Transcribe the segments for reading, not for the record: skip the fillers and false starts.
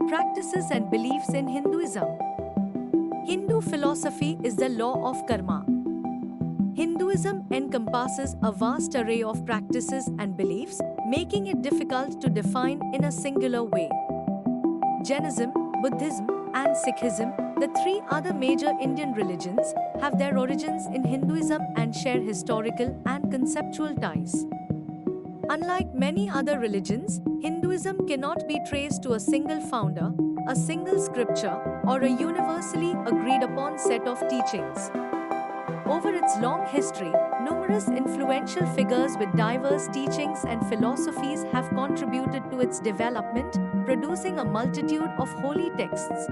Practices and beliefs in Hinduism. Hindu philosophy is the law of karma. Hinduism encompasses a vast array of practices and beliefs, making it difficult to define in a singular way. Jainism, Buddhism, and Sikhism, the three other major Indian religions, have their origins in Hinduism and share historical and conceptual ties. Unlike many other religions, Hinduism cannot be traced to a single founder, a single scripture, or a universally agreed upon set of teachings. Over its long history, numerous influential figures with diverse teachings and philosophies have contributed to its development, producing a multitude of holy texts.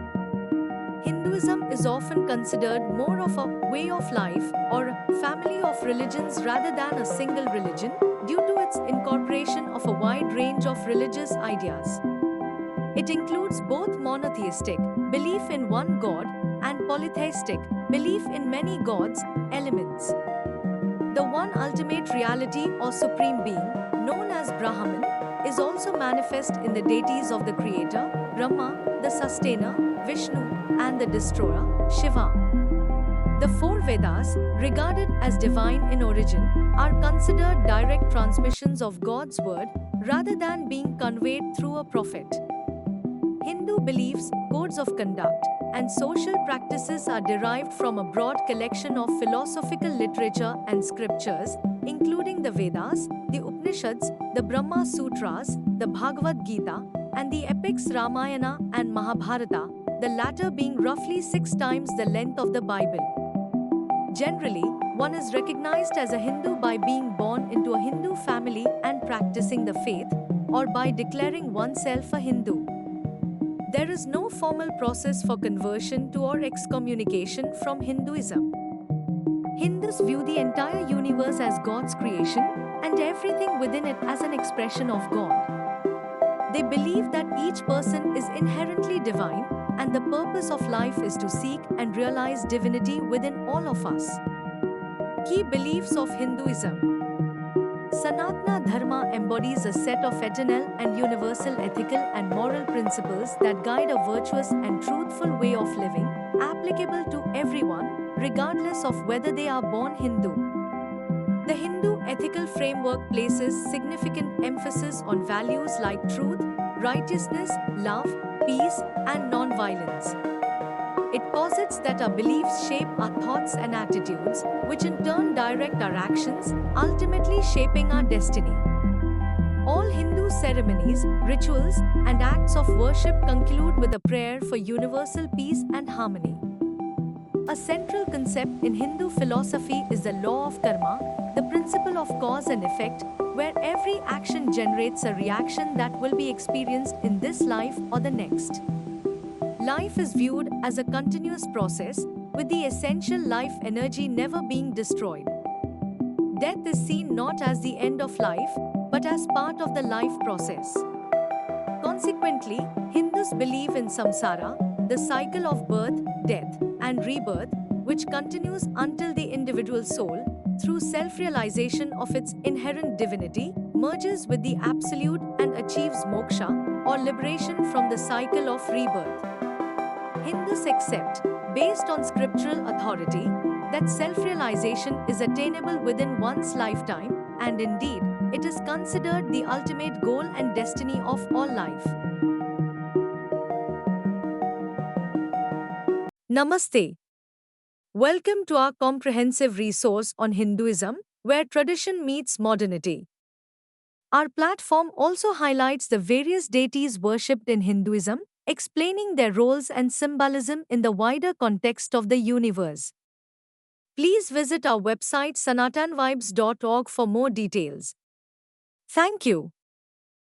Hinduism is often considered more of a way of life or a family of religions rather than a single religion due to its incorporation of a wide range of religious ideas. It includes both monotheistic, belief in one god, and polytheistic, belief in many gods, elements. The one ultimate reality or supreme being, known as Brahman, is also manifest in the deities of the Creator, Brahma, the Sustainer, Vishnu, and the Destroyer, Shiva. The four Vedas, regarded as divine in origin, are considered direct transmissions of God's word rather than being conveyed through a prophet. Hindu beliefs, codes of conduct, and social practices are derived from a broad collection of philosophical literature and scriptures, including the Vedas, the Upanishads, the Brahma Sutras, the Bhagavad Gita, and the epics Ramayana and Mahabharata, the latter being roughly 6 times the length of the Bible. Generally, one is recognized as a Hindu by being born into a Hindu family and practicing the faith, or by declaring oneself a Hindu. There is no formal process for conversion to or excommunication from Hinduism. Hindus view the entire universe as God's creation and everything within it as an expression of God. They believe that each person is inherently divine, and the purpose of life is to seek and realize divinity within all of us. Key beliefs of Hinduism. Sanatana Dharma embodies a set of eternal and universal ethical and moral principles that guide a virtuous and truthful way of living, applicable to everyone, regardless of whether they are born Hindu. The Hindu ethical framework places significant emphasis on values like truth, righteousness, love, peace, and non-violence. It posits that our beliefs shape our thoughts and attitudes, which in turn direct our actions, ultimately shaping our destiny. All Hindu ceremonies, rituals, and acts of worship conclude with a prayer for universal peace and harmony. A central concept in Hindu philosophy is the law of karma, the principle of cause and effect, where every action generates a reaction that will be experienced in this life or the next. Life is viewed as a continuous process, with the essential life energy never being destroyed. Death is seen not as the end of life, but as part of the life process. Consequently, Hindus believe in samsara, the cycle of birth, death, and rebirth, which continues until the individual soul, through self-realization of its inherent divinity, merges with the Absolute and achieves moksha, or liberation from the cycle of rebirth. Hindus accept, based on scriptural authority, that self-realization is attainable within one's lifetime, and indeed, it is considered the ultimate goal and destiny of all life. Namaste. Welcome to our comprehensive resource on Hinduism, where tradition meets modernity. Our platform also highlights the various deities worshipped in Hinduism, explaining their roles and symbolism in the wider context of the universe. Please visit our website sanatanvibes.org for more details. Thank you.